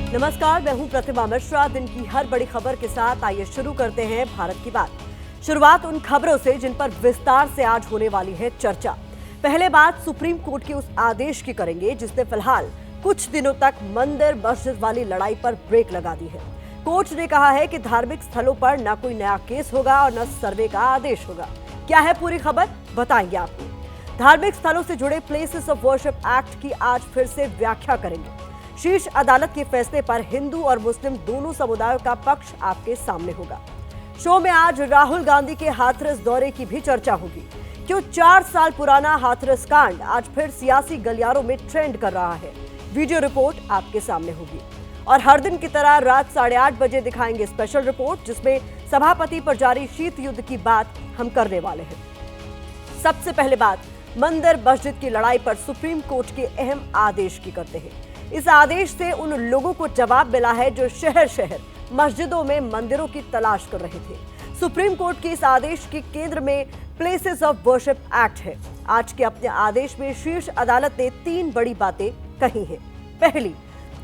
नमस्कार, मैं हूं प्रतिमा मिश्रा। दिन की हर बड़ी खबर के साथ आइए शुरू करते हैं भारत की बात। शुरुआत उन खबरों से जिन पर विस्तार से आज होने वाली है चर्चा। पहले बात सुप्रीम कोर्ट के उस आदेश की करेंगे जिसने फिलहाल कुछ दिनों तक मंदिर मस्जिद वाली लड़ाई पर ब्रेक लगा दी है। कोर्ट ने कहा है कि धार्मिक स्थलों पर न कोई नया केस होगा और न सर्वे का आदेश होगा। क्या है पूरी खबर, बताएंगे आपको। धार्मिक स्थलों से जुड़े प्लेसेस ऑफ वर्शिप एक्ट की आज फिर से व्याख्या करेंगे। शीर्ष अदालत के फैसले पर हिंदू और मुस्लिम दोनों समुदायों का पक्ष आपके सामने होगा। शो में आज राहुल गांधी के हाथरस दौरे की भी चर्चा होगी। क्यों 4 साल पुराना हाथरस कांड आज फिर सियासी गलियारों में ट्रेंड कर रहा है, वीडियो रिपोर्ट आपके सामने होगी। और हर दिन की तरह रात 8:30 बजे दिखाएंगे स्पेशल रिपोर्ट, जिसमें सभापति पर जारी शीत युद्ध की बात हम करने वाले हैं। सबसे पहले बात मंदिर मस्जिद की लड़ाई पर सुप्रीम कोर्ट के अहम आदेश की करते हैं। इस आदेश से उन लोगों को जवाब मिला है जो शहर शहर मस्जिदों में मंदिरों की तलाश कर रहे थे। सुप्रीम कोर्ट के इस आदेश के केंद्र में प्लेसेस ऑफ वर्शिप एक्ट है। आज के अपने आदेश में शीर्ष अदालत ने 3 बड़ी बातें कही हैं। पहली,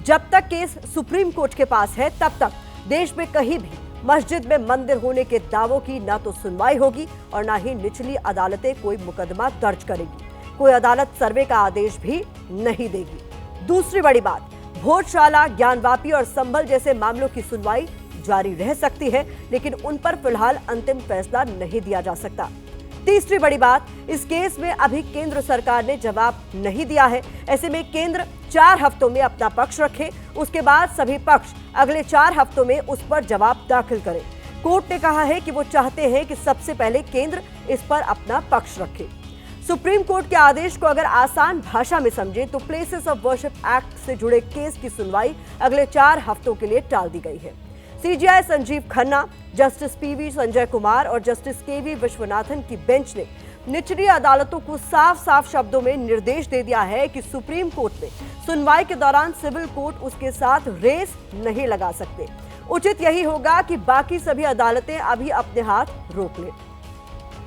जब तक केस सुप्रीम कोर्ट के पास है तब तक देश में कहीं भी मस्जिद में मंदिर होने के दावों की ना तो सुनवाई होगी और ना ही निचली अदालतें कोई मुकदमा दर्ज करेगी। कोई अदालत सर्वे का आदेश भी नहीं देगी। दूसरी बड़ी बात, भोजशाला, ज्ञानवापी और संभल जैसे मामलों की सुनवाई जारी रह सकती है, लेकिन उन पर फिलहाल अंतिम फैसला नहीं दिया जा सकता। तीसरी बड़ी बात, इस केस में अभी केंद्र सरकार ने जवाब नहीं दिया है। ऐसे में केंद्र 4 हफ्तों में अपना पक्ष रखे, उसके बाद सभी पक्ष अगले 4 हफ्तों में उस पर जवाब दाखिल करें। कोर्ट ने कहा है कि वो चाहते हैं कि सबसे पहले केंद्र इस पर अपना पक्ष रखे। सुप्रीम कोर्ट के आदेश को अगर आसान भाषा में समझे तो प्लेसेस ऑफ वर्शिप एक्ट से जुड़े केस की सुनवाई अगले 4 हफ्तों के लिए टाल दी गई है। CJI Sanjeev Khanna, justice PV Sanjay Kumar और जस्टिस केवी विश्वनाथन की बेंच ने निचली अदालतों को साफ साफ शब्दों में निर्देश दे दिया है कि सुप्रीम कोर्ट में सुनवाई के दौरान सिविल कोर्ट उसके साथ रेस नहीं लगा सकते। उचित यही होगा कि बाकी सभी अदालतें अभी अपने हाथ रोक लें।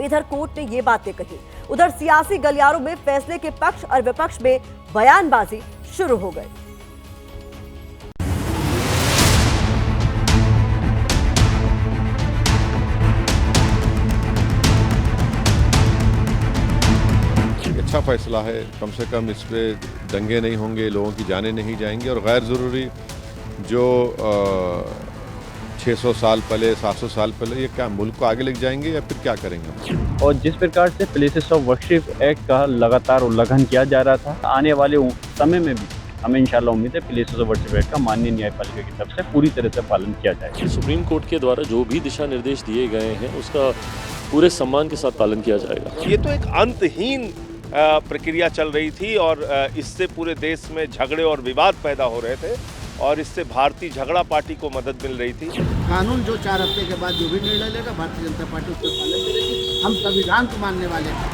इधर कोर्ट ने ये बातें कही, उधर सियासी गलियारों में फैसले के पक्ष और विपक्ष में बयानबाजी शुरू हो गई। अच्छा फैसला है, कम से कम इस पे दंगे नहीं होंगे, लोगों की जानें नहीं जाएंगी और गैर ज़रूरी जो 600 साल पहले 700 साल पहले ये क्या मुल्क को आगे लेके जाएंगे या फिर क्या करेंगे। और जिस प्रकार से प्लेसेस ऑफ वर्शिप एक्ट का लगातार उल्लंघन किया जा रहा था, आने वाले समय में भी हमें इंशाल्लाह उम्मीद है प्लेसेस ऑफ वर्शिप एक्ट का माननीय न्यायपालिका की तरफ से पूरी तरह से पालन किया जाएगा। सुप्रीम कोर्ट के द्वारा जो भी दिशा निर्देश दिए गए हैं उसका पूरे सम्मान के साथ पालन किया जाएगा। ये तो एक अंतहीन प्रक्रिया चल रही थी और इससे पूरे देश में झगड़े और विवाद पैदा हो रहे थे और इससे भारतीय झगड़ा पार्टी को मदद मिल रही थी। कानून जो 4 हफ्ते के बाद जो भी निर्णय लेगा भारतीय जनता पार्टी उसका पालन करेगी। हम संविधान को मानने वाले हैं।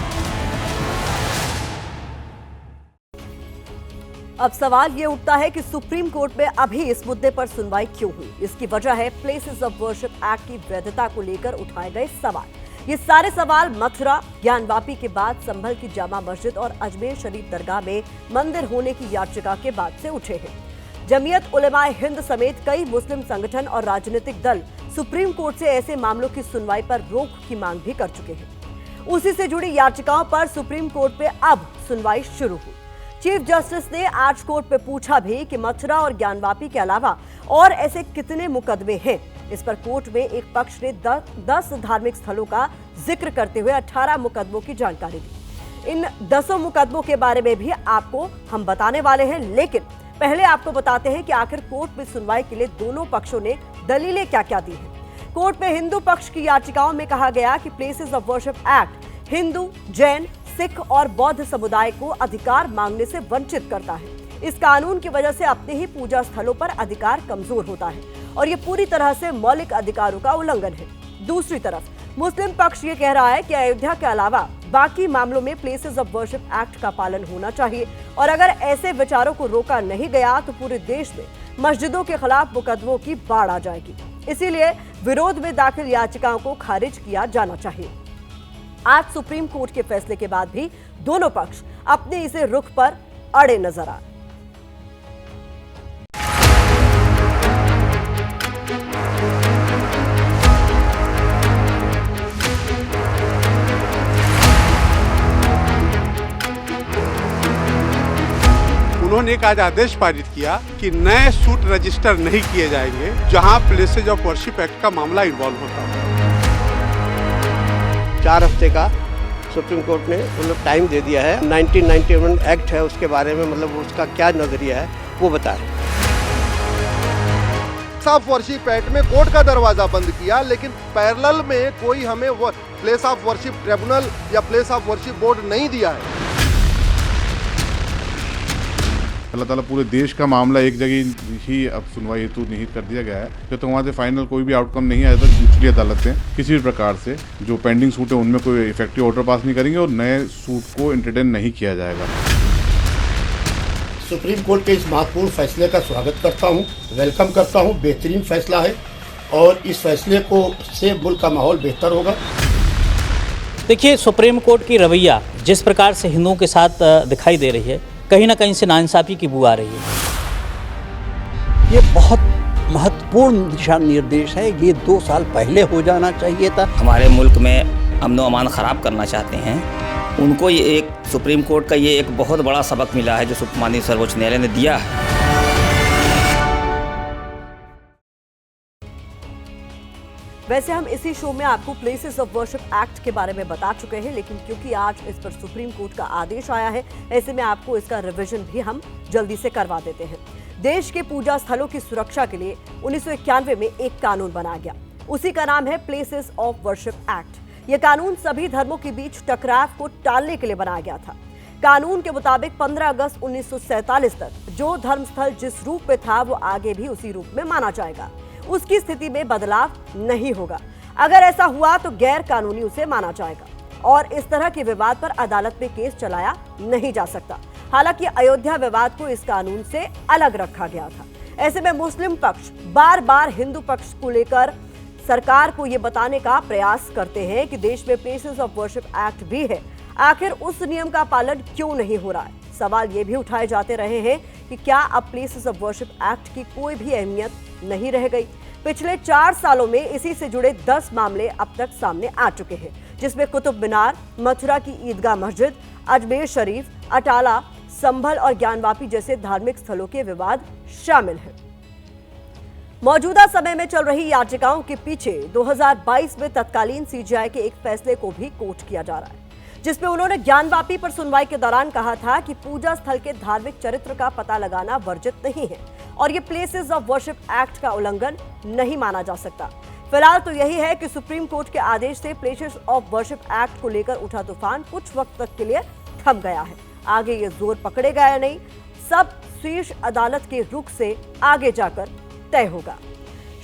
अब सवाल ये उठता है कि सुप्रीम कोर्ट में अभी इस मुद्दे पर सुनवाई क्यों हुई। इसकी वजह है प्लेसेस ऑफ वर्शिप एक्ट की वैधता को लेकर उठाए गए सवाल। ये सारे सवाल मथुरा, ज्ञानवापी के बाद संभल की जामा मस्जिद और अजमेर शरीफ दरगाह में मंदिर होने की याचिका के बाद से उठे हैं। जमीयत उलेमाए हिंद समेत कई मुस्लिम संगठन और राजनीतिक दल सुप्रीम कोर्ट से ऐसे मामलों की सुनवाई पर रोक की मांग भी कर चुके हैं। उसी से जुड़ी याचिकाओं पर सुप्रीम कोर्ट पे अब सुनवाई शुरू हुई। चीफ जस्टिस ने आज कोर्ट पे पूछा भी कि मथुरा और ज्ञानवापी के अलावा और ऐसे कितने मुकदमे हैं। इस पर कोर्ट में एक पक्ष ने 10 धार्मिक स्थलों का जिक्र करते हुए 18 मुकदमों की जानकारी दी। इन 10 मुकदमों के बारे में भी आपको हम बताने वाले हैं, लेकिन पहले आपको बताते हैं कि आखिर कोर्ट में सुनवाई के लिए दोनों पक्षों ने दलीलें क्या क्या दी हैं। कोर्ट में हिंदू पक्ष की याचिकाओं में कहा गया कि places of worship act Hindu, Jain, Sikh और बौद्ध समुदाय को अधिकार मांगने से वंचित करता है। इस कानून की वजह से अपने ही पूजा स्थलों पर अधिकार कमजोर होता है और ये पूरी तरह से मौलिक अधिकारों का उल्लंघन है। दूसरी तरफ मुस्लिम पक्ष ये कह रहा है कि अयोध्या के अलावा बाकी मामलों में प्लेसेस ऑफ वर्शिप एक्ट का पालन होना चाहिए और अगर ऐसे विचारों को रोका नहीं गया तो पूरे देश में मस्जिदों के खिलाफ मुकदमों की बाढ़ आ जाएगी। इसीलिए विरोध में दाखिल याचिकाओं को खारिज किया जाना चाहिए। आज सुप्रीम कोर्ट के फैसले के बाद भी दोनों पक्ष अपने इसे रुख पर अड़े नजर आ रहे। उन्होंने एक आज आदेश पारित किया कि नए सूट रजिस्टर नहीं किए जाएंगे जहां प्लेसेज ऑफ वर्शिप एक्ट का मामला इन्वॉल्व होता है। 4 हफ्ते का सुप्रीम कोर्ट ने मतलब टाइम दे दिया है। 1991 एक्ट है, उसके बारे में मतलब उसका क्या नजरिया है वो बताएं। ऑफ वर्शिप एक्ट में कोर्ट का दरवाजा बंद किया, लेकिन पैरेलल में कोई हमें वो प्लेस ऑफ वर्शिप ट्रिब्यूनल या प्लेस ऑफ वर्शिप बोर्ड नहीं दिया है। अल्लाह ताला पूरे देश का मामला एक जगह ही अब सुनवाई हेतु निहित कर दिया गया है, तो वहाँ से फाइनल कोई भी आउटकम नहीं आया तो निचली अदालतें किसी भी प्रकार से जो पेंडिंग सूट है उनमें कोई इफेक्टिव ऑर्डर पास नहीं करेंगे और नए सूट को एंटरटेन नहीं किया जाएगा। सुप्रीम कोर्ट के इस महत्वपूर्ण फैसले का स्वागत करता हूं, वेलकम करता हूं। बेहतरीन फैसला है और इस फैसले को से मुल्क का माहौल बेहतर होगा। देखिए, सुप्रीम कोर्ट की रवैया जिस प्रकार से हिंदुओं के साथ दिखाई दे रही है, कहीं ना कहीं से नाइंसाफी की बू आ रही है। ये बहुत महत्वपूर्ण दिशा निर्देश है। ये 2 साल पहले हो जाना चाहिए था। हमारे मुल्क में अमन व अमान ख़राब करना चाहते हैं, उनको ये एक सुप्रीम कोर्ट का ये एक बहुत बड़ा सबक मिला है जो माननीय सर्वोच्च न्यायालय ने दिया है। वैसे हम इसी शो में आपको प्लेसेस ऑफ वर्शिप एक्ट के बारे में बता चुके हैं, लेकिन क्योंकि आज इस पर सुप्रीम कोर्ट का आदेश आया है, ऐसे में आपको इसका रिवीजन भी हम जल्दी से करवा देते हैं। देश के पूजा स्थलों की सुरक्षा के लिए 1991 में एक कानून बनाया गया, उसी का नाम है प्लेसेस ऑफ वर्शिप एक्ट। यह कानून सभी धर्मों के बीच टकराव को टालने के लिए बनाया गया था। कानून के मुताबिक 15 अगस्त 1947 तक जो धर्मस्थल जिस रूप में था वो आगे भी उसी रूप में माना जाएगा, उसकी स्थिति में बदलाव नहीं होगा। अगर ऐसा हुआ तो गैर कानूनी उसे माना जाएगा और इस तरह के विवाद पर अदालत में केस चलाया नहीं जा सकता। हालांकि अयोध्या विवाद को इस कानून से अलग रखा गया था। ऐसे में मुस्लिम पक्ष बार बार हिंदू पक्ष को लेकर सरकार को यह बताने का प्रयास करते हैं कि देश में प्लेसेस ऑफ वर्शिप एक्ट भी है, आखिर उस नियम का पालन क्यों नहीं हो रहा है। सवाल ये भी उठाए जाते रहे हैं कि क्या अब प्लेसेस ऑफ वर्शिप एक्ट की कोई भी अहमियत नहीं रह गई। पिछले 4 सालों में इसी से जुड़े 10 मामले अब तक सामने आ चुके हैं, जिसमें कुतुब मीनार, मथुरा की ईदगाह मस्जिद, अजमेर शरीफ, अटाला, संभल और ज्ञानवापी जैसे धार्मिक स्थलों के विवाद शामिल हैं। मौजूदा समय में चल रही याचिकाओं के पीछे 2022 में तत्कालीन सीजीआई के एक फैसले को भी कोट किया जा रहा है, जिसमें उन्होंने ज्ञानवापी पर सुनवाई के दौरान कहा था कि पूजा स्थल के धार्मिक चरित्र का पता लगाना वर्जित नहीं है और ये प्लेसेस ऑफ वर्शिप एक्ट का उल्लंघन नहीं माना जा सकता। फिलहाल तो यही है कि सुप्रीम कोर्ट के आदेश से प्लेसेस ऑफ वर्शिप एक्ट को लेकर उठा तूफान कुछ वक्त तक के लिए थम गया है। आगे ये जोर पकड़ेगा या नहीं, सब शीर्ष अदालत के रुख से आगे जाकर तय होगा।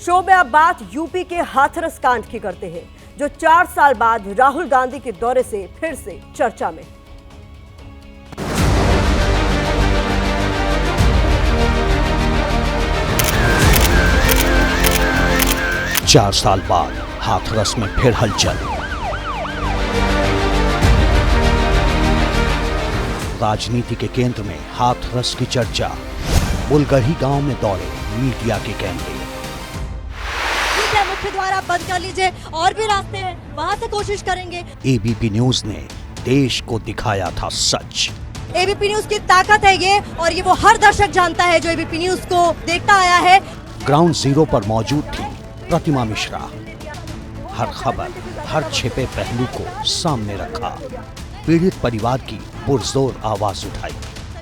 शो में अब बात यूपी के हाथरस कांड की करते हैं, जो 4 साल बाद राहुल गांधी के दौरे से फिर से चर्चा में। 4 साल बाद हाथरस में फिर हलचल। राजनीति के केंद्र में हाथरस की चर्चा। बुलगढ़ी गांव में दौड़े मीडिया के कैमरे। मुख्य द्वार बंद कर लीजिए, और भी रास्ते हैं, वहां से कोशिश करेंगे। एबीपी न्यूज ने देश को दिखाया था सच। एबीपी न्यूज की ताकत है ये, और ये वो हर दर्शक जानता है जो एबीपी न्यूज को देखता आया है। ग्राउंड जीरो पर मौजूद थी प्रतिमा मिश्रा। हर खबर, हर छिपे पहलू को सामने रखा। पीड़ित परिवार की पुरजोर आवाज उठाई।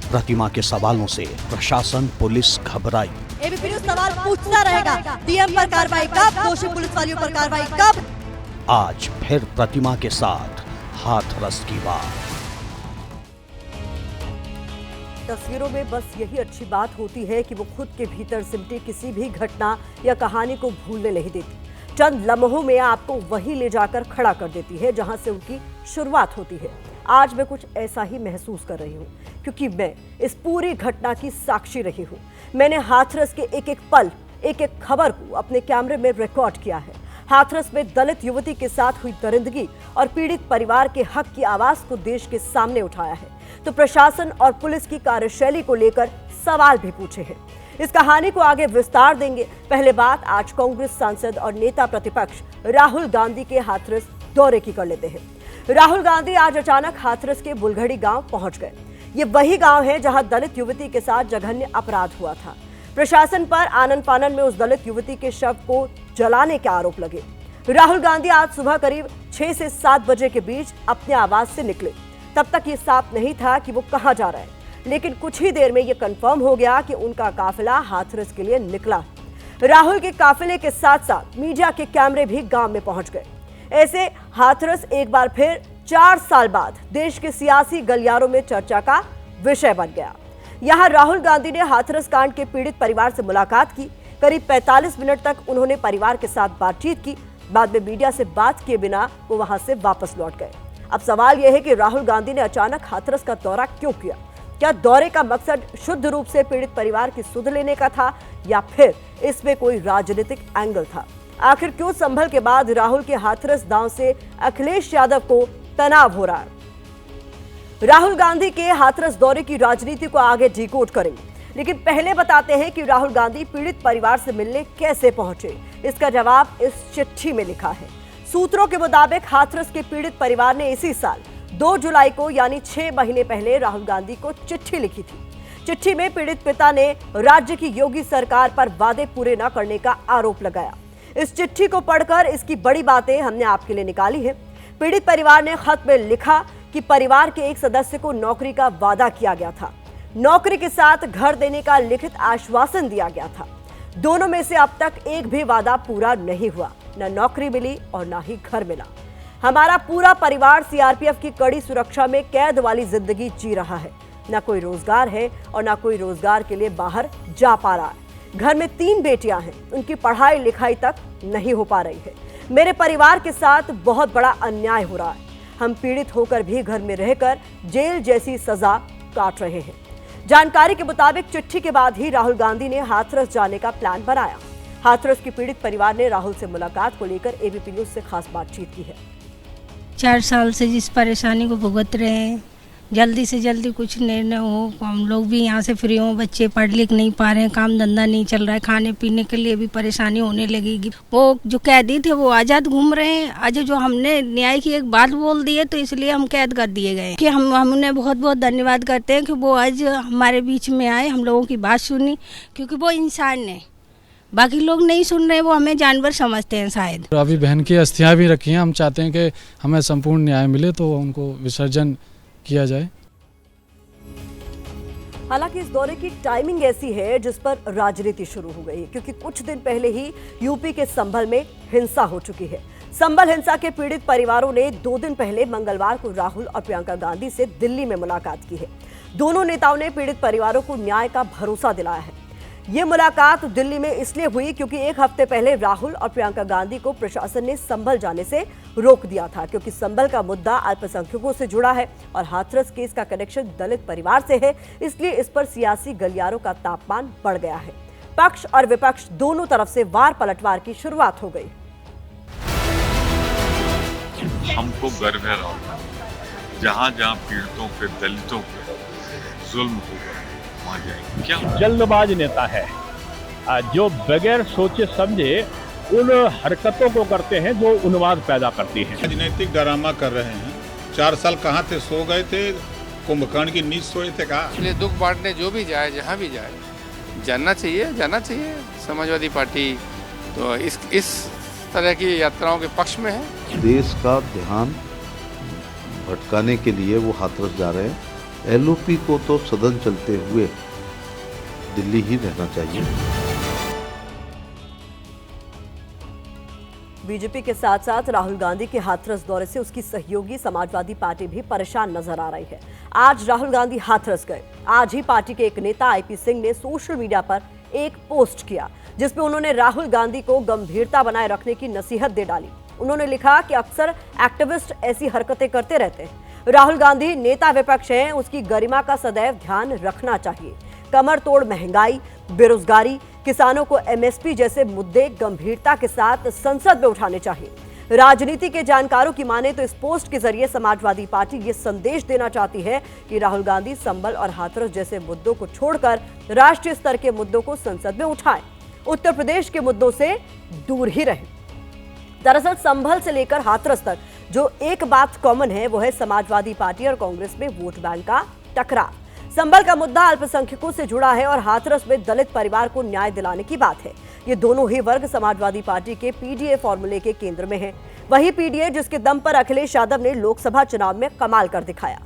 प्रतिमा के सवालों से प्रशासन, पुलिस घबराई। एबीपी न्यूज सवाल पूछता रहेगा, डीएम पर कार्रवाई कब, दोषी पुलिस वालियों पर कार्रवाई कब। आज फिर प्रतिमा के साथ हाथरस की बात। तस्वीरों में बस यही अच्छी बात होती है कि वो खुद के भीतर सिमटी किसी भी घटना या कहानी को भूलने नहीं देती। चंद लम्हों में आपको वहीं ले जाकर खड़ा कर देती है जहां से उनकी शुरुआत होती है। आज मैं कुछ ऐसा ही महसूस कर रही हूँ, क्योंकि मैं इस पूरी घटना की साक्षी रही हूँ। मैंने हाथरस के एक एक पल, एक एक खबर को अपने कैमरे में रिकॉर्ड किया है। हाथरस में दलित युवती के साथ हुई दरिंदगी और पीड़ित परिवार के हक की आवाज को देश के सामने उठाया है, तो प्रशासन और पुलिस की कार्यशैली को लेकर सवाल भी पूछे हैं। इस कहानी को आगे विस्तार देंगे। पहले बात आज कांग्रेस सांसद और नेता प्रतिपक्ष राहुल गांधी के हाथरस दौरे की कर लेते हैं। राहुल गांधी आज अचानक हाथरस के बुलगढ़ी गांव पहुंच गए। ये वही गांव है जहां दलित युवती के साथ जघन्य अपराध हुआ था। प्रशासन पर आनन फानन में उस दलित युवती के शव को जलाने के आरोप लगे। राहुल गांधी आज सुबह करीब 6 से 7 बजे के बीच अपने आवास से निकले। तब तक ये साफ नहीं था कि वो कहां जा रहे हैं, लेकिन कुछ ही देर में ये कंफर्म हो गया कि उनका काफिला हाथरस के लिए निकला। राहुल के काफिले के साथ साथ मीडिया के कैमरे भी गांव में पहुंच गए। ऐसे हाथरस एक बार फिर 4 साल बाद देश के सियासी गलियारों में चर्चा का विषय बन गया। यहां राहुल गांधी ने हाथरस कांड के पीड़ित परिवार से मुलाकात की। करीब 45 मिनट तक उन्होंने परिवार के साथ बातचीत की। बाद में मीडिया से बात किए बिना वो वहां से वापस लौट गए। अब सवाल यह है कि राहुल गांधी ने अचानक हाथरस का दौरा क्यों किया? क्या दौरे का मकसद शुद्ध रूप से पीड़ित परिवार की सुध लेने का था या फिर इसमें कोई राजनीतिक एंगल था? आखिर क्यों संभल के बाद राहुल के हाथरस गांव से अखिलेश यादव को तनाव हो रहा है? राहुल गांधी के हाथरस दौरे की राजनीति को आगे डिकोड करेंगे, लेकिन पहले बताते हैं कि राहुल गांधी पीड़ित परिवार से मिलने कैसे पहुंचे। इसका जवाब इस चिट्ठी में लिखा है। सूत्रों के मुताबिक हाथरस के पीड़ित परिवार ने इसी साल 2 जुलाई को यानी 6 महीने पहले राहुल गांधी को चिट्ठी लिखी थी। चिट्ठी में पीड़ित पिता ने राज्य की योगी सरकार पर वादे पूरे न करने का आरोप लगाया। इस चिट्ठी को पढ़कर इसकी बड़ी बातें हमने आपके लिए निकाली है। पीड़ित परिवार ने खत में लिखा कि परिवार के एक सदस्य को नौकरी का वादा किया गया था। नौकरी के साथ घर देने का लिखित आश्वासन दिया गया था। दोनों में से अब तक एक भी वादा पूरा नहीं हुआ। न नौकरी मिली और न ही घर मिला। हमारा पूरा परिवार सीआरपीएफ की कड़ी सुरक्षा में कैद वाली जिंदगी जी रहा है। न कोई रोजगार है और न कोई रोजगार के लिए बाहर जा पा रहा है। घर में 3 बेटियां हैं, उनकी पढ़ाई लिखाई तक नहीं हो पा रही है। मेरे परिवार के साथ बहुत बड़ा अन्याय हो रहा है। हम पीड़ित होकर भी घर में रहकर जेल जैसी सजा काट रहे हैं। जानकारी के मुताबिक चिट्ठी के बाद ही राहुल गांधी ने हाथरस जाने का प्लान बनाया। हाथरस के पीड़ित परिवार ने राहुल से मुलाकात को लेकर एबीपी न्यूज से खास बातचीत की है। 4 साल से जिस परेशानी को भुगत रहे हैं, जल्दी से जल्दी कुछ निर्णय हो, हम लोग भी यहाँ से फ्री हों। बच्चे पढ़ लिख नहीं पा रहे हैं, काम धंधा नहीं चल रहा है, खाने पीने के लिए भी परेशानी होने लगेगी। वो जो कैदी थे वो आज़ाद घूम रहे हैं। आज जो हमने न्याय की एक बात बोल दी है तो इसलिए हम कैद कर दिए गए कि हम उन्हें बहुत बहुत धन्यवाद करते हैं कि वो आज हमारे बीच में आए, हम लोगों की बात सुनी, क्योंकि वो इंसान है। बाकी लोग नहीं सुन रहे, वो हमें जानवर समझते हैं शायद। अभी बहन की अस्थियां भी रखी हैं। हम चाहते हैं कि हमें संपूर्ण न्याय मिले तो उनको विसर्जन किया जाए। हालांकि इस दौरे की टाइमिंग ऐसी है जिस पर राजनीति शुरू हो गई, क्योंकि कुछ दिन पहले ही यूपी के संभल में हिंसा हो चुकी है। संभल हिंसा के पीड़ित परिवारों ने 2 दिन पहले मंगलवार को राहुल और प्रियंका गांधी से दिल्ली में मुलाकात की है। दोनों नेताओं ने पीड़ित परिवारों को न्याय का भरोसा दिलाया है। ये मुलाकात दिल्ली में इसलिए हुई क्योंकि 1 हफ्ते पहले राहुल और प्रियंका गांधी को प्रशासन ने संभल जाने से रोक दिया था, क्योंकि संभल का मुद्दा अल्पसंख्यकों से जुड़ा है और हाथरस केस का कनेक्शन दलित परिवार से है। इसलिए इस पर सियासी गलियारों का तापमान बढ़ गया है। पक्ष और विपक्ष दोनों तरफ से वार पलटवार की शुरुआत हो गई। हमको गर्व है राहुल, जहाँ जहाँ पीड़ितों पे, दलितों पे जुल्म होगा वहाँ जाएंगे। क्या जल्दबाज नेता है जो बगैर सोचे समझे उन हरकतों को करते हैं जो उन्माद पैदा करती हैं। राजनीतिक ड्रामा कर रहे हैं। 4 साल कहाँ थे, सो गए थे, कुंभकर्ण की नींद सोए थे कहा। इसलिए दुख बांटने जो भी जाए, जहाँ भी जाए, जाना चाहिए। समाजवादी पार्टी तो इस तरह की यात्राओं के पक्ष में है। देश का ध्यान भटकाने के लिए वो हाथरस जा रहे हैं। एलओपी को तो सदन चलते हुए दिल्ली ही रहना चाहिए। बीजेपी के साथ साथ राहुल गांधी के हाथरस दौरे से उसकी सहयोगी समाजवादी पार्टी भी परेशान नजर आ रही है। आज राहुल गांधी हाथरस गए। आज ही पार्टी के एक नेता आईपी सिंह ने सोशल मीडिया पर एक पोस्ट किया जिसमें उन्होंने राहुल गांधी को गंभीरता बनाए रखने की नसीहत दे डाली। उन्होंने लिखा कि अक्सर एक्टिविस्ट ऐसी हरकतें करते रहते हैं। राहुल गांधी नेता विपक्ष हैं, उसकी गरिमा का सदैव ध्यान रखना चाहिए। कमर तोड़ महंगाई, बेरोजगारी, किसानों को एमएसपी जैसे मुद्दे गंभीरता के साथ संसद में उठाने चाहिए। राजनीति के जानकारों की माने तो इस पोस्ट के जरिए समाजवादी पार्टी ये संदेश देना चाहती है कि राहुल गांधी संभल और हाथरस जैसे मुद्दों को छोड़कर राष्ट्रीय स्तर के मुद्दों को संसद में उठाएं, उत्तर प्रदेश के मुद्दों से दूर ही रहें। दरअसल संभल से लेकर हाथरस तक जो एक बात कॉमन है वो है समाजवादी पार्टी और कांग्रेस में वोट बैंक का टकराव। संभल का मुद्दा अल्पसंख्यकों से जुड़ा है और हाथरस में दलित परिवार को न्याय दिलाने की बात है। ये दोनों ही वर्ग समाजवादी पार्टी के पीडीए फॉर्मूले के केंद्र में हैं। वही पीडीए जिसके दम पर अखिलेश यादव ने लोकसभा चुनाव में कमाल कर दिखाया।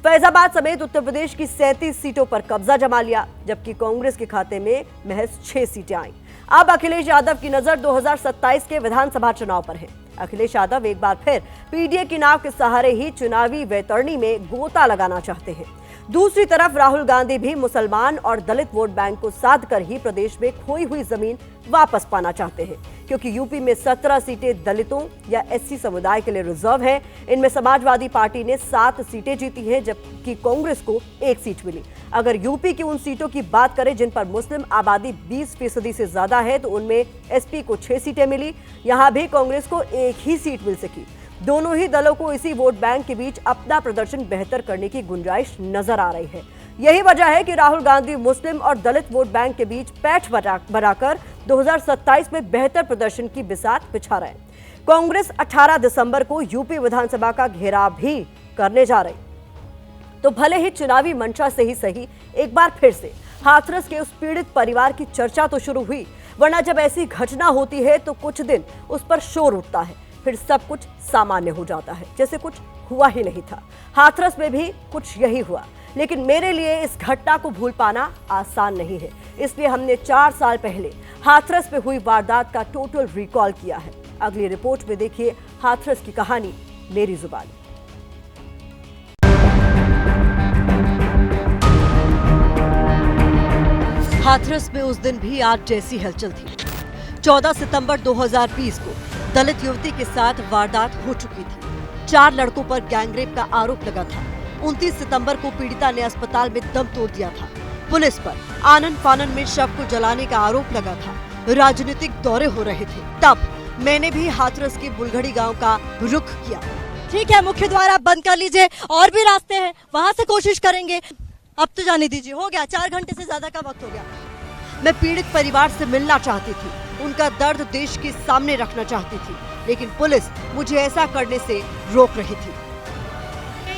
फैजाबाद समेत उत्तर प्रदेश की 37 सीटों पर कब्जा जमा लिया, जबकि कांग्रेस के खाते में महज 6 सीटें आईं। अब अखिलेश यादव की नजर 2027 के विधानसभा चुनाव पर है। अखिलेश यादव एक बार फिर पीडीए की नाव के सहारे ही चुनावी वैतरणी में गोता लगाना चाहते हैं। दूसरी तरफ राहुल गांधी भी मुसलमान और दलित वोट बैंक को साध कर ही प्रदेश में खोई हुई जमीन वापस पाना चाहते हैं, क्योंकि यूपी में 17 सीटें दलितों या एससी समुदाय के लिए रिजर्व हैं। इनमें समाजवादी पार्टी ने 7 सीटें जीती हैं, जबकि कांग्रेस को 1 सीट मिली। अगर यूपी की उन सीटों की बात करें जिन पर मुस्लिम आबादी 20% से ज्यादा है, तो उनमें एसपी को 6 सीटें मिली। यहां भी कांग्रेस को 1 ही सीट मिल सकी। दोनों ही दलों को इसी वोट बैंक के बीच अपना प्रदर्शन बेहतर करने की गुंजाइश नजर आ रही है। यही वजह है कि राहुल गांधी मुस्लिम और दलित वोट बैंक के बीच पैठ बनाकर 2027 में बेहतर प्रदर्शन की बिसात बिछा रहे हैं। कांग्रेस 18 दिसंबर को यूपी विधानसभा का घेराव भी करने जा रही, तो भले ही चुनावी मंशा से ही सही, एक बार फिर से हाथरस के उस पीड़ित परिवार की चर्चा तो शुरू हुई, वरना जब ऐसी घटना होती है तो कुछ दिन उस पर शोर उठता है, फिर सब कुछ सामान्य हो जाता है, जैसे कुछ हुआ ही नहीं था। हाथरस में भी कुछ यही हुआ, लेकिन मेरे लिए इस घटना को भूल पाना आसान नहीं है। इसलिए हमने 4 साल पहले हाथरस में हुई वारदात का टोटल रिकॉल किया है। अगली रिपोर्ट में देखिए हाथरस की कहानी मेरी जुबानी। हाथरस में उस दिन भी आज जैसी हलचल थी। 14 सितंबर 2020 को दलित युवती के साथ वारदात हो चुकी थी। 4 लड़कों पर गैंगरेप का आरोप लगा था। 29 सितंबर को पीड़िता ने अस्पताल में दम तोड़ दिया था। पुलिस पर आनन फानन में शव को जलाने का आरोप लगा था। राजनीतिक दौरे हो रहे थे। तब मैंने भी हाथरस के बुलगड़ी गांव का रुख किया। ठीक है, मुख्य द्वार आप बंद कर लीजिए, और भी रास्ते हैं, वहाँ से कोशिश करेंगे। अब तो जाने दीजिए, हो गया 4 घंटे से ज्यादा का वक्त हो गया। मैं पीड़ित परिवार से मिलना चाहती थी, उनका दर्द देश के सामने रखना चाहती थी, लेकिन पुलिस मुझे ऐसा करने से रोक रही थी।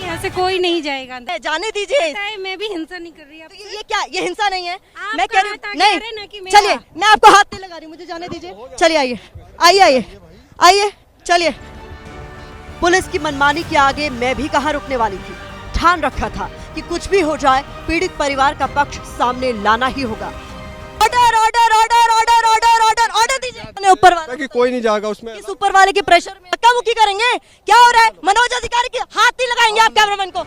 यहाँ से कोई नहीं जाएगा, जाने दीजिए। मैं भी हिंसा नहीं कर रही। तो ये क्या, ये हिंसा नहीं है? मैं कह रही हूँ नहीं, चलिए, मैं आपको हाथ नहीं लगा रही, मुझे जाने दीजिए। चलिए, आइए आइए आइए आइए, चलिए। पुलिस की मनमानी के आगे मैं भी कहाँ रुकने वाली थी। ठान रखा था कि कुछ भी हो जाए, पीड़ित परिवार का पक्ष सामने लाना ही होगा। Order order order order order order order दीजिए। ऊपर वाले कि कोई नहीं जाएगा उसमें। इस ऊपर वाले के प्रेशर में धक्का-मुक्की करेंगे? क्या हो रहा है? मनोज अधिकारी के हाथ नहीं लगाएंगे आप कैमरामैन को।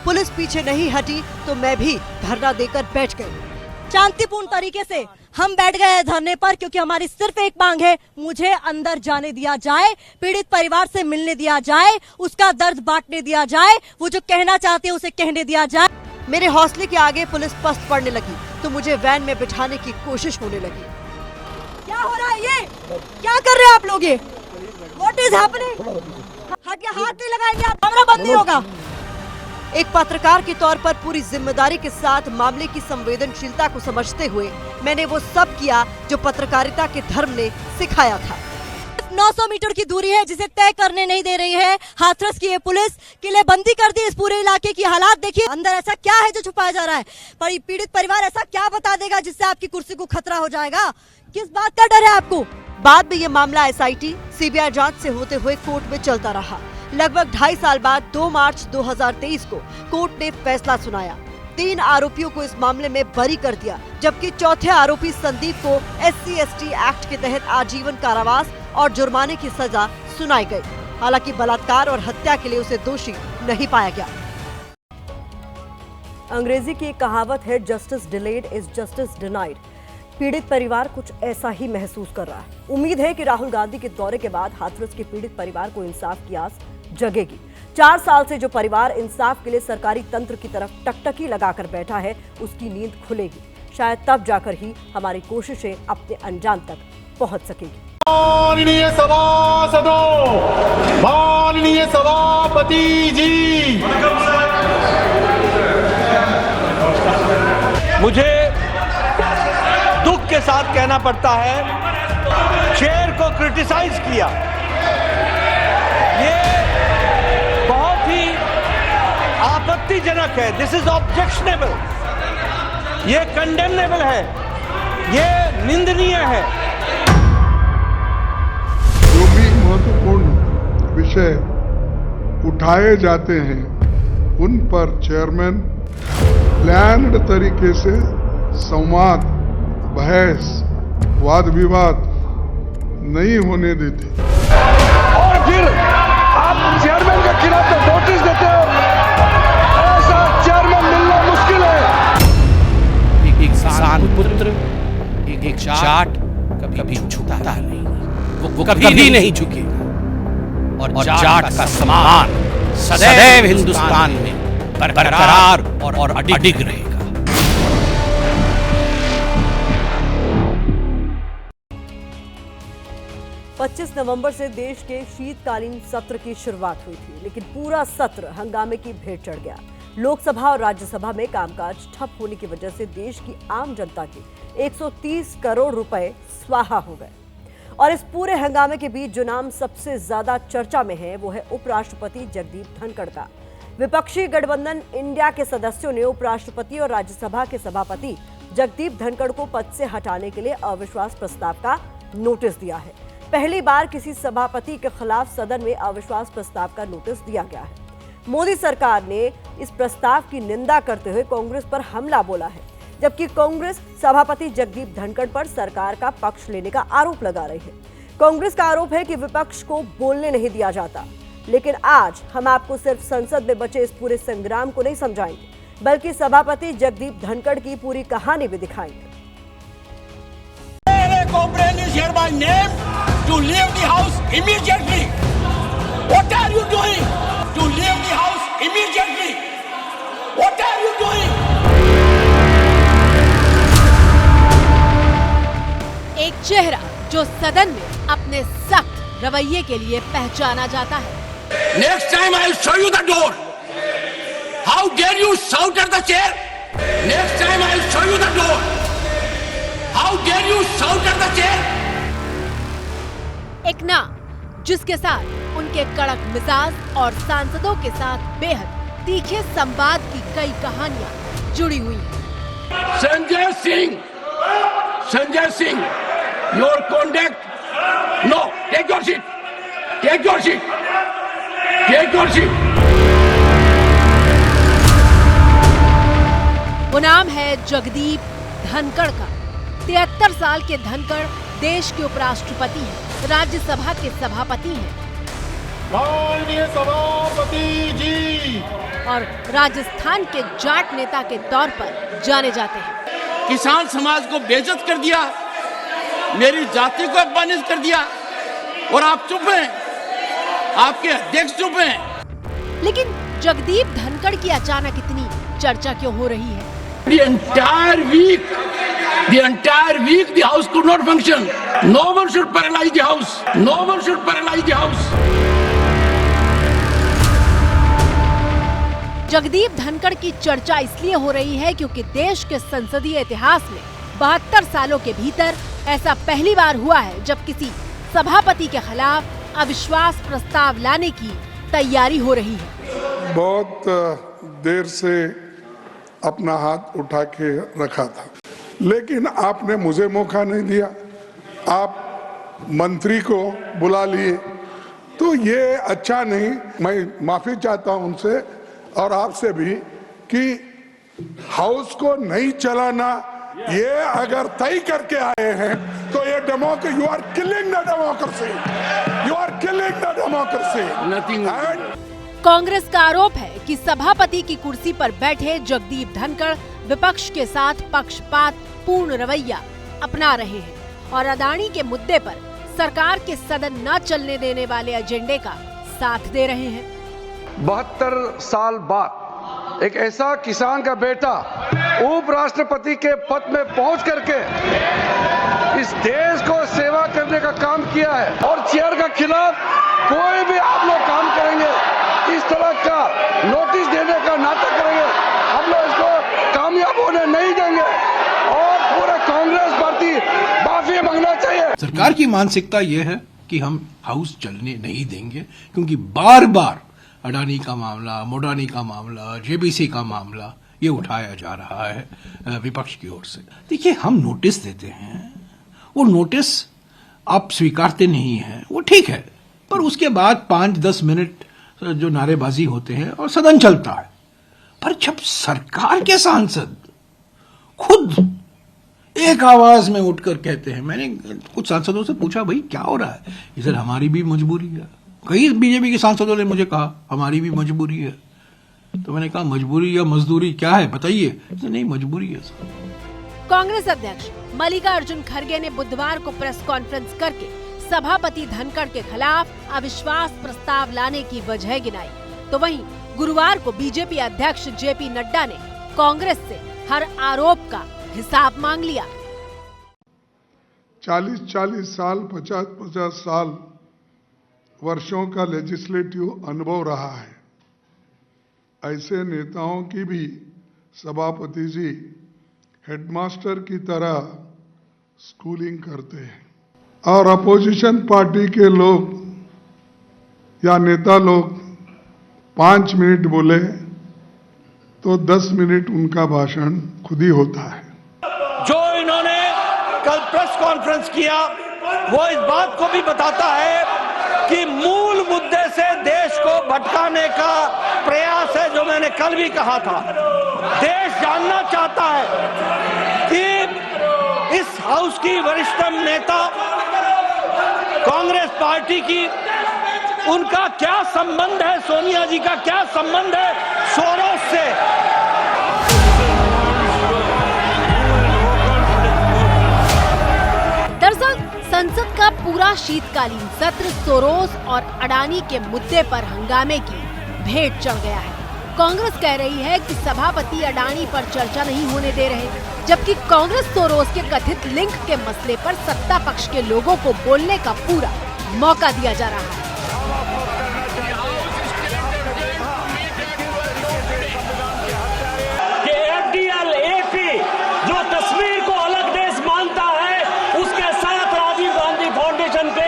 पुलिस पीछे नहीं हटी तो मैं भी धरना देकर बैठ गई। शांतिपूर्ण तरीके से हम बैठ गए धरने पर, क्योंकि हमारी सिर्फ एक मांग है, मुझे अंदर जाने दिया जाए, पीड़ित परिवार से मिलने दिया जाए, उसका दर्द बांटने दिया जाए, वो जो कहना चाहते हैं उसे कहने दिया जाए। मेरे हौसले के आगे पुलिस पस्त पड़ने लगी तो मुझे वैन में बिठाने की कोशिश होने लगी। क्या हो रहा है ये? क्या कर रहे हैं आप लोग ये? What is happening? हाथ नहीं लगाएंगे आप, कैमरा बंद नहीं होगा। एक पत्रकार के तौर पर पूरी जिम्मेदारी के साथ मामले की संवेदनशीलता को समझते हुए मैंने वो सब किया जो पत्रकारिता के धर्म ने सिखाया था। 900 मीटर की दूरी है जिसे तय करने नहीं दे रही है हाथरस की ये पुलिस। किलेबंदी कर दी इस पूरे इलाके की। हालात देखिए, अंदर ऐसा क्या है जो छुपाया जा रहा है? पर पीड़ित परिवार ऐसा क्या बता देगा जिससे आपकी कुर्सी को खतरा हो जाएगा? किस बात का डर है आपको? बाद में ये मामला SIT CBI जांच से होते हुए कोर्ट में चलता रहा। लगभग 2.5 साल बाद 2 मार्च 2023 को कोर्ट ने फैसला सुनाया। 3 आरोपियों को इस मामले में बरी कर दिया, जबकि चौथे आरोपी संदीप को SC/ST एक्ट के तहत आजीवन कारावास और जुर्माने की सजा सुनाई गई। हालांकि बलात्कार और हत्या के लिए उसे दोषी नहीं पाया गया। अंग्रेजी की एक कहावत है, justice delayed is justice denied. पीड़ित परिवार कुछ ऐसा ही महसूस कर रहा है। उम्मीद है कि राहुल गांधी के दौरे के बाद हाथरस के पीड़ित परिवार को इंसाफ की आस जगेगी। 4 साल से जो परिवार इंसाफ के लिए सरकारी तंत्र की तरफ टकटकी लगाकर बैठा है, उसकी नींद खुलेगी। शायद तब जाकर ही हमारी कोशिशें अपने अंजाम तक पहुंच सकेगी। माननीय सभासदों, माननीय सभापति जी, मुझे दुख के साथ कहना पड़ता है, चेयर को क्रिटिसाइज किया। ये बहुत ही आपत्तिजनक आपत्तिजनक है, दिस इज ऑब्जेक्शनेबल, ये कंडेमनेबल है, ये निंदनीय है। जो भी महत्वपूर्ण विषय उठाए जाते हैं उन पर चेयरमैन प्लान्ड तरीके से संवाद, बहस, वाद विवाद नहीं होने देते और फिर आप चेयरमैन के खिलाफ तो नोटिस देते हो, ऐसा चेयरमैन मिलना मुश्किल है। एक किसान पुत्र, एक जाट कभी झुकता नहीं, वो कभी नहीं झुकेगा और जाट का सम्मान सदैव हिंदुस्तान में बरकरार और अडिग रहेगा। पच्चीस नवंबर से देश के शीतकालीन सत्र की शुरुआत हुई थी, लेकिन पूरा सत्र हंगामे की भेंट चढ़ गया। लोकसभा और राज्यसभा में कामकाज ठप होने की वजह से देश की आम जनता के 130 करोड़ रुपए स्वाहा हो गए। और इस पूरे हंगामे के बीच जो नाम सबसे ज्यादा चर्चा में है वो है उपराष्ट्रपति जगदीप धनखड़ का। विपक्षी गठबंधन इंडिया के सदस्यों ने उपराष्ट्रपति और राज्यसभा के सभापति जगदीप धनखड़ को पद से हटाने के लिए अविश्वास प्रस्ताव का नोटिस दिया है। पहली बार किसी सभापति के खिलाफ सदन में अविश्वास प्रस्ताव का नोटिस दिया गया है। मोदी सरकार ने इस प्रस्ताव की निंदा करते हुए कांग्रेस पर हमला बोला है, जबकि कांग्रेस सभापति जगदीप धनखड़ पर सरकार का पक्ष लेने का आरोप लगा रही है। कांग्रेस का आरोप है कि विपक्ष को बोलने नहीं दिया जाता, लेकिन आज हम आपको सिर्फ संसद में बचे इस पूरे संग्राम को नहीं समझाएंगे, बल्कि सभापति जगदीप धनखड़ की पूरी कहानी भी दिखाएंगे। To leave the house immediately. What are you doing? To leave the house immediately. What are you doing? एक चेहरा जो सदन में अपने सख्त रवैये के लिए पहचाना जाता है। Next time I'll show you the door. How dare you shout at the chair? Next time I'll show you the door. How dare you shout at the chair? एक नाम जिसके साथ उनके कड़क मिजाज और सांसदों के साथ बेहद तीखे संवाद की कई कहानियां जुड़ी हुई हैं। Sanjay Singh, your conduct, no, take your seat, take your seat, take your seat. वो नाम है जगदीप धनखड़ का। 73 साल के धनखड़ देश के उपराष्ट्रपति हैं, राज्यसभा के सभापति हैं माननीय सभापति जी, और राजस्थान के जाट नेता के तौर पर जाने जाते हैं। किसान समाज को बेइज्जत कर दिया, मेरी जाति को अपमानित कर दिया और आप चुप हैं, आपके अध्यक्ष चुप हैं। लेकिन जगदीप धनखड़ की अचानक इतनी चर्चा क्यों हो रही है? The entire week the house could not function. No one should paralyze the house. No one should paralyze the house. Jagdeep Dhankhar की चर्चा इसलिए हो रही है क्योंकि देश के संसदीय इतिहास में 72 सालों के भीतर ऐसा पहली बार हुआ है जब किसी सभापति के खिलाफ अविश्वास प्रस्ताव लाने की तैयारी हो रही है। बहुत देर से अपना हाथ उठा के रखा था, लेकिन आपने मुझे मौका नहीं दिया। आप मंत्री को बुला लिए, तो ये अच्छा नहीं। मैं माफी चाहता हूं उनसे और आपसे भी कि हाउस को नहीं चलाना, ये अगर तय करके आए हैं तो ये democracy, you are killing the democracy, you are killing the democracy. Congress का आरोप है कि सभापति की कुर्सी पर बैठे जगदीप धनखड़ विपक्ष के साथ पक्षपात पूर्ण रवैया अपना रहे हैं और अदानी के मुद्दे पर सरकार के सदन न चलने देने वाले एजेंडे का साथ दे रहे हैं। 72 साल बाद एक ऐसा किसान का बेटा उपराष्ट्रपति के पद में पहुंच करके इस देश को सेवा करने का काम किया है और चेयर के खिलाफ कोई भी आप लोग काम करेंगे, इस तरह का नोटिस देने का नाटक करेंगे, हम लोग इसको कामयाब होने नहीं देंगे और पूरा कांग्रेस पार्टी माफी मांगना चाहिए। सरकार की मानसिकता यह है कि हम हाउस चलने नहीं देंगे, क्योंकि बार बार अडानी का मामला, मोडानी का मामला, जेबीसी का मामला ये उठाया जा रहा है विपक्ष की ओर से। देखिए, हम नोटिस देते हैं, वो नोटिस आप स्वीकारते नहीं हैं, वो ठीक है, पर उसके बाद 5-10 मिनट जो नारेबाजी होते हैं और सदन चलता है। पर जब सरकार के सांसद खुद एक आवाज में उठकर कहते हैं, मैंने कुछ सांसदों से पूछा, भाई क्या हो रहा है? इधर हमारी भी मजबूरी है। कई बीजेपी के सांसदों ने मुझे कहा हमारी भी मजबूरी है। तो मैंने कहा मजबूरी या मजदूरी क्या है बताइए? तो नहीं, मजबूरी है सर। कांग्रेस अध्यक्ष मल्लिकार्जुन खड़गे ने बुधवार को प्रेस कॉन्फ्रेंस करके सभापति धनखड़ के खिलाफ अविश्वास प्रस्ताव लाने की वजह गिनाई। तो वहीं गुरुवार को बीजेपी अध्यक्ष जेपी नड्डा ने कांग्रेस से हर आरोप का हिसाब मांग लिया। 40-40 साल, 50-50 साल वर्षों का लेजिस्लेटिव अनुभव रहा है। ऐसे नेताओं की भी सभापति जी हेडमास्टर की तरह स्कूलिंग करते हैं, और अपोजिशन पार्टी के लोग या नेता लोग 5 मिनट बोले तो 10 मिनट उनका भाषण खुद ही होता है। जो इन्होंने कल प्रेस कॉन्फ्रेंस किया वो इस बात को भी बताता है कि मूल मुद्दे से देश को भटकाने का प्रयास है। जो मैंने कल भी कहा था, देश जानना चाहता है कि इस हाउस की वरिष्ठतम नेता कांग्रेस पार्टी की, उनका क्या संबंध है, सोनिया जी का क्या संबंध है सोरोस से। दरअसल संसद का पूरा शीतकालीन सत्र सोरोस और अडानी के मुद्दे पर हंगामे की भेंट चढ़ गया है। कांग्रेस कह रही है कि सभापति अडानी पर चर्चा नहीं होने दे रहे, जबकि कांग्रेस सोरोस के कथित लिंक के मसले पर सत्ता पक्ष के लोगों को बोलने का पूरा मौका दिया जा रहा है। जो कश्मीर को अलग देश मानता है, उसके साथ राजीव गांधी फाउंडेशन पे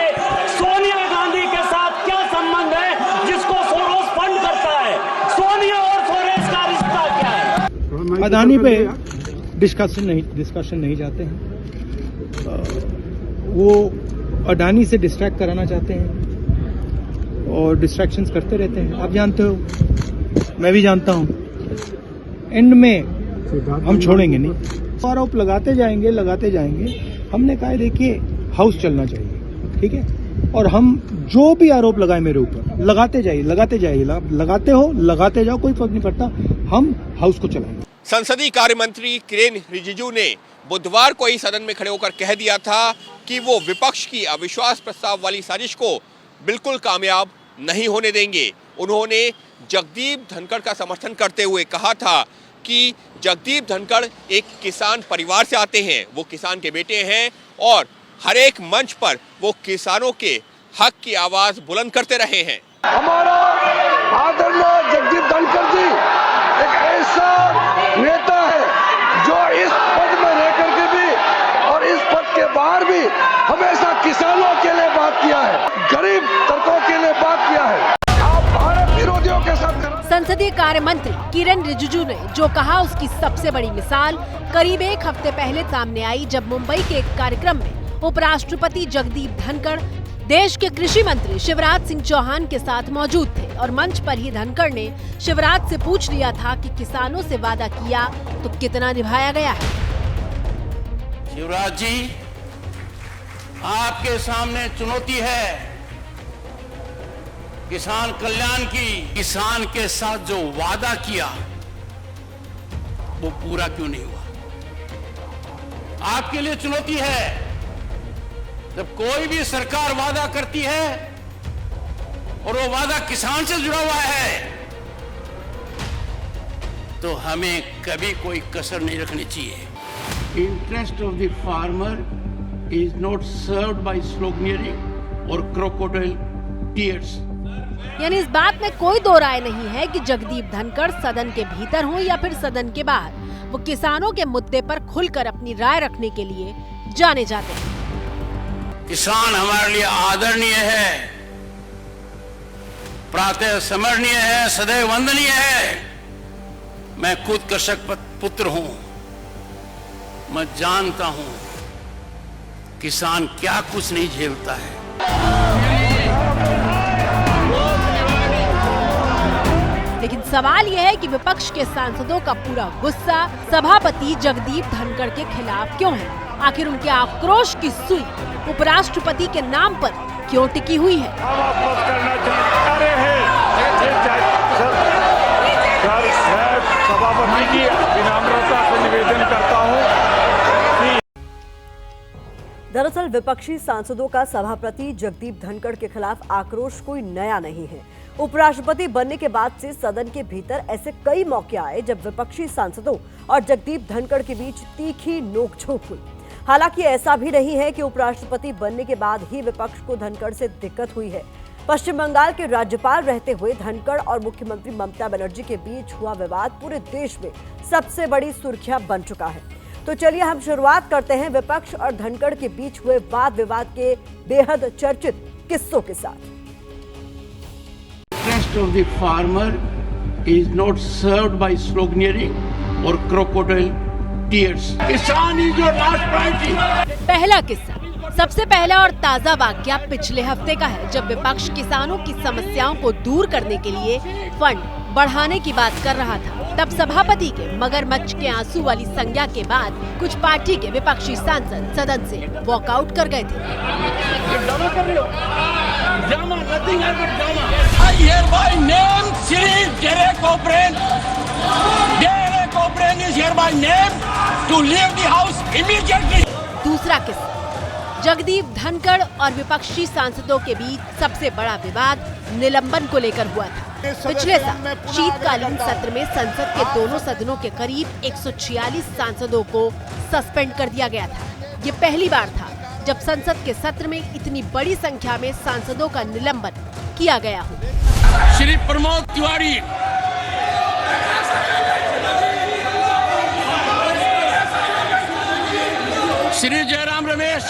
सोनिया गांधी के साथ क्या संबंध है, जिसको सोरोस फंड करता है? सोनिया और सोरोस का रिश्ता क्या है? अडानी पे डिस्कशन नहीं चाहते हैं। वो अडानी से डिस्ट्रैक्ट कराना चाहते हैं और डिस्ट्रैक्शंस करते रहते हैं। आप जानते हो, मैं भी जानता हूँ, एंड में हम छोड़ेंगे नहीं। आरोप लगाते जाएंगे। हमने कहा देखिए, हाउस चलना चाहिए, ठीक है, और हम जो भी आरोप लगाए मेरे ऊपर लगाते जाइए, लगाते जाओ, कोई फर्क नहीं पड़ता, हम हाउस को चलाएंगे। संसदीय कार्य मंत्री किरेन रिजिजू ने बुधवार को ही सदन में खड़े होकर कह दिया था कि वो विपक्ष की अविश्वास प्रस्ताव वाली साजिश को बिल्कुल कामयाब नहीं होने देंगे। उन्होंने जगदीप धनखड़ का समर्थन करते हुए कहा था कि जगदीप धनखड़ एक किसान परिवार से आते हैं, वो किसान के बेटे हैं और हर एक मंच पर वो किसानों के हक की आवाज बुलंद करते रहे हैं। हमारा आदरणीय जगदीप धनखड़ जी एक ऐसा नेता है जो इस पद में रहकर के भी और इस पद के बाहर भी हमेशा किसानों के लिए बात किया है, गरीब तबकों के लिए बात किया है। आप भारत विरोधियों के साथ संसदीय कार्य मंत्री किरेन रिजिजू ने जो कहा, उसकी सबसे बड़ी मिसाल करीब एक हफ्ते पहले सामने आई, जब मुंबई के एक कार्यक्रम में उपराष्ट्रपति जगदीप धनखड़ देश के कृषि मंत्री शिवराज सिंह चौहान के साथ मौजूद थे और मंच पर ही धनखड़ ने शिवराज से पूछ लिया था कि किसानों से वादा किया तो कितना निभाया गया है। शिवराज जी, आपके सामने चुनौती है किसान कल्याण की। किसान के साथ जो वादा किया वो पूरा क्यों नहीं हुआ? आपके लिए चुनौती है, जब कोई भी सरकार वादा करती है और वो वादा किसान से जुड़ा हुआ है, तो हमें कभी कोई कसर नहीं रखनी चाहिए। Interest of the farmer is not served by sloganeering और क्रोकोडाइल टीयर्स। यानी इस बात में कोई दो राय नहीं है कि जगदीप धनखड़ सदन के भीतर हो या फिर सदन के बाहर, वो किसानों के मुद्दे पर खुलकर अपनी राय रखने के लिए जाने जाते हैं। किसान हमारे लिए आदरणीय है, प्रातः स्मरणीय है, सदैव वंदनीय है। मैं खुद कृषक पुत्र हूं, मैं जानता हूं किसान क्या कुछ नहीं झेलता है। लेकिन सवाल यह है कि विपक्ष के सांसदों का पूरा गुस्सा सभापति जगदीप धनखड़ के खिलाफ क्यों है? आखिर उनके आक्रोश की सुई उपराष्ट्रपति के नाम पर क्यों टिकी हुई है? सभापति की विनम्रता से निवेदन करता हूं। दरअसल विपक्षी सांसदों का सभापति जगदीप धनखड़ के खिलाफ आक्रोश कोई नया नहीं है। उपराष्ट्रपति बनने के बाद से सदन के भीतर ऐसे कई मौके आए जब विपक्षी सांसदों और जगदीप धनखड़ के बीच तीखी नोकझोंक हुई। हालांकि ऐसा भी नहीं है कि उपराष्ट्रपति बनने के बाद ही विपक्ष को धनखड़ से दिक्कत हुई है। पश्चिम बंगाल के राज्यपाल रहते हुए धनखड़ और मुख्यमंत्री ममता बनर्जी के बीच हुआ विवाद पूरे देश में सबसे बड़ी सुर्खियां बन चुका है। तो चलिए हम शुरुआत करते हैं विपक्ष और धनखड़ के बीच हुए वाद विवाद के बेहद चर्चित किस्सों के साथ। Interest of the farmer is not served by sloganeering or crocodile tears. किसान is your last priority. पहला किस्सा सबसे पहला और ताजा वाकया पिछले हफ्ते का है, जब विपक्ष किसानों की समस्याओं को दूर करने के लिए फंड बढ़ाने की बात कर रहा था। तब सभापति के मगरमच्छ के आंसू वाली संज्ञा के बाद कुछ पार्टी के विपक्षी सांसद सदन से वॉकआउट कर गए थे। दूसरा किस्सा जगदीप धनखड़ और विपक्षी सांसदों के बीच सबसे बड़ा विवाद निलंबन को लेकर हुआ था। पिछले साल शीतकालीन सत्र में संसद के दोनों सदनों के करीब 146 सांसदों को सस्पेंड कर दिया गया था। ये पहली बार था जब संसद के सत्र में इतनी बड़ी संख्या में सांसदों का निलंबन किया गया हो। श्री प्रमोद तिवारी, श्री जयराम रमेश,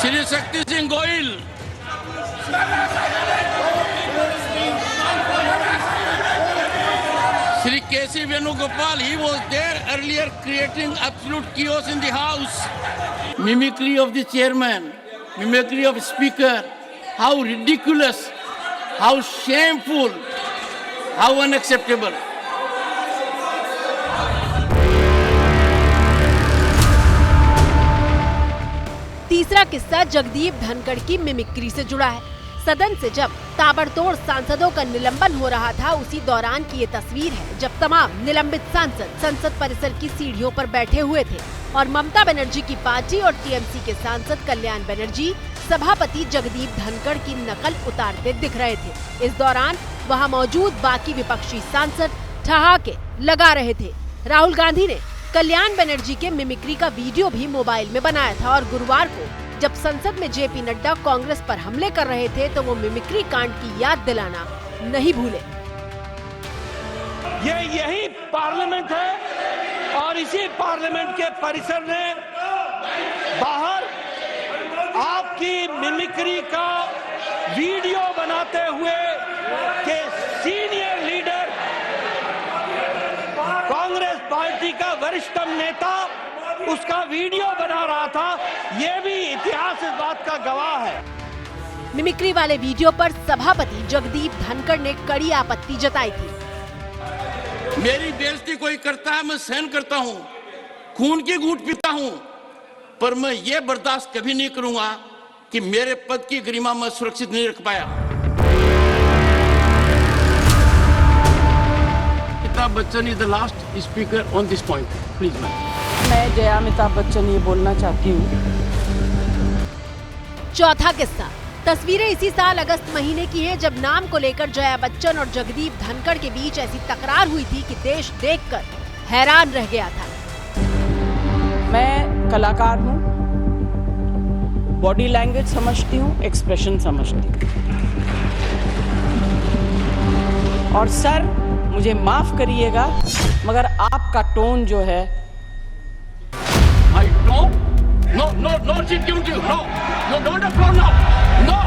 श्री शक्ति सिंह गोयल, श्री केसी Venugopal, he was there earlier creating absolute chaos in the house. Mimicry of the chairman, mimicry of speaker, how ridiculous, how shameful, how unacceptable. तीसरा किस्सा जगदीप धनखड़ की मिमिक्री से जुड़ा है। सदन से जब ताबड़तोड़ सांसदों का निलंबन हो रहा था, उसी दौरान की ये तस्वीर है जब तमाम निलंबित सांसद संसद परिसर की सीढ़ियों पर बैठे हुए थे और ममता बनर्जी की पार्टी और टीएमसी के सांसद कल्याण बनर्जी सभापति जगदीप धनखड़ की नकल उतारते दिख रहे थे। इस दौरान वहाँ मौजूद बाकी विपक्षी सांसद ठहाके लगा रहे थे। राहुल गांधी ने कल्याण बनर्जी के मिमिक्री का वीडियो भी मोबाइल में बनाया था और गुरुवार को जब संसद में जेपी नड्डा कांग्रेस पर हमले कर रहे थे तो वो मिमिक्री कांड की याद दिलाना नहीं भूले। यही पार्लियामेंट है और इसी पार्लियामेंट के परिसर में बाहर आपकी मिमिक्री का वीडियो बनाते हुए के सीनियर लीडर कांग्रेस पार्टी का वरिष्ठतम नेता उसका वीडियो बना रहा था। ये भी इतिहास इस बात का गवाह है। मिमिक्री वाले वीडियो पर सभापति जगदीप धनखड़ ने कड़ी आपत्ति जताई थी। मेरी बेइज्जती कोई करता है, मैं सहन करता हूँ, खून की घूंट पीता हूँ, पर मैं ये बर्दाश्त कभी नहीं करूंगा कि मेरे पद की गरिमा मैं सुरक्षित नहीं रख पाया। Amitabh Bachchan is the last speaker on this point, please ma'am. मैं जया अमिताभ बच्चन ये बोलना चाहती हूँ। चौथा किस्सा तस्वीरें इसी साल अगस्त महीने की हैं, जब नाम को लेकर जया बच्चन और जगदीप धनखड़ के बीच ऐसी तकरार हुई थी कि देश देखकर हैरान रह गया था। मैं कलाकार हूँ, बॉडी लैंग्वेज समझती हूँ, एक्सप्रेशन समझती हूँ। और सर मुझे माफ करिएगा मगर आपका टोन जो है No, no, no, no, no, no, no, don't applaud now. No,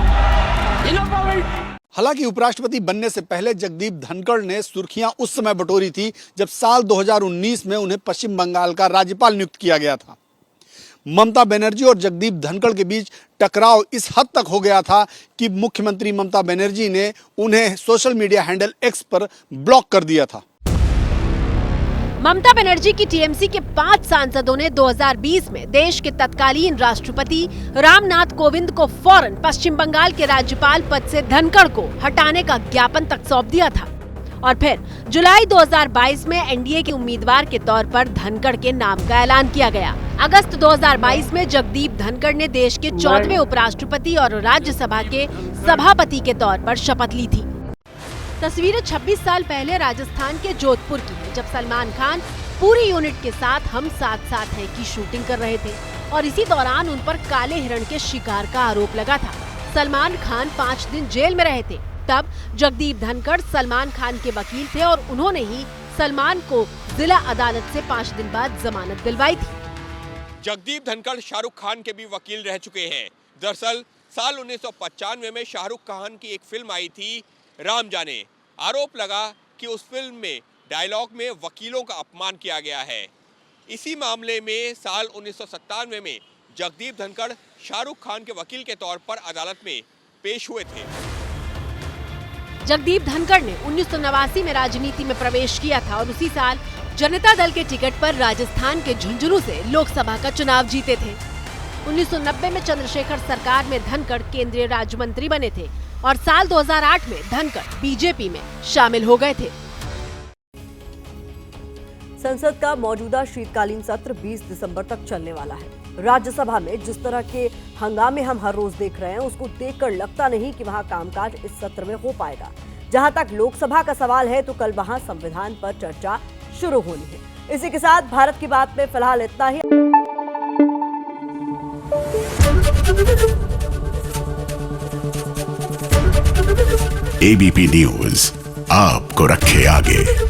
enough of it. हालांकि उपराष्ट्रपति बनने से पहले जगदीप धनखड़ ने सुर्खियां उस समय बटोरी थी जब साल 2019 में उन्हें पश्चिम बंगाल का राज्यपाल नियुक्त किया गया था। ममता बनर्जी और जगदीप धनखड़ के बीच टकराव इस हद तक हो गया था कि मुख्यमंत्री ममता बनर्जी ने उन्हें सोशल मीडिया हैंडल एक्स पर ब्लॉक कर दिया था। ममता बनर्जी की टीएमसी के 5 सांसदों ने 2020 में देश के तत्कालीन राष्ट्रपति रामनाथ कोविंद को फौरन पश्चिम बंगाल के राज्यपाल पद से धनखड़ को हटाने का ज्ञापन तक सौंप दिया था और फिर जुलाई 2022 में एनडीए के उम्मीदवार के तौर पर धनखड़ के नाम का ऐलान किया गया। अगस्त 2022 में जगदीप धनखड़ ने देश के 14वें उपराष्ट्रपति और राज्यसभा के सभापति के तौर पर शपथ ली थी। तस्वीरें 26 साल पहले राजस्थान के जोधपुर की है, जब सलमान खान पूरी यूनिट के साथ हम साथ साथ हैं की शूटिंग कर रहे थे और इसी दौरान उन पर काले हिरण के शिकार का आरोप लगा था। सलमान खान 5 दिन जेल में रहे थे। तब जगदीप धनखड़ सलमान खान के वकील थे और उन्होंने ही सलमान को जिला अदालत से 5 दिन बाद जमानत दिलवाई थी। जगदीप धनखड़ शाहरुख खान के भी वकील रह चुके हैं। दरअसल साल 1995 में शाहरुख खान की एक फिल्म आई थी राम जाने। आरोप लगा कि उस फिल्म में डायलॉग में वकीलों का अपमान किया गया है। इसी मामले में साल 1997 में जगदीप धनखड़ शाहरुख खान के वकील के तौर पर अदालत में पेश हुए थे। जगदीप धनखड़ ने 1989 में राजनीति में प्रवेश किया था और उसी साल जनता दल के टिकट पर राजस्थान के झुंझुनू से लोकसभा का चुनाव जीते थे। 1990 में चंद्रशेखर सरकार में धनखड़ केंद्रीय राज्य मंत्री बने थे और साल 2008 में धनखड़ बीजेपी में शामिल हो गए थे। संसद का मौजूदा शीतकालीन सत्र 20 दिसंबर तक चलने वाला है। राज्यसभा में जिस तरह के हंगामे हम हर रोज देख रहे हैं, उसको देखकर लगता नहीं कि वहां कामकाज इस सत्र में हो पाएगा। जहां तक लोकसभा का सवाल है तो कल वहां संविधान पर चर्चा शुरू होनी है। इसी के साथ भारत की बात में फिलहाल इतना ही। एबीपी न्यूज आपको रखे आगे।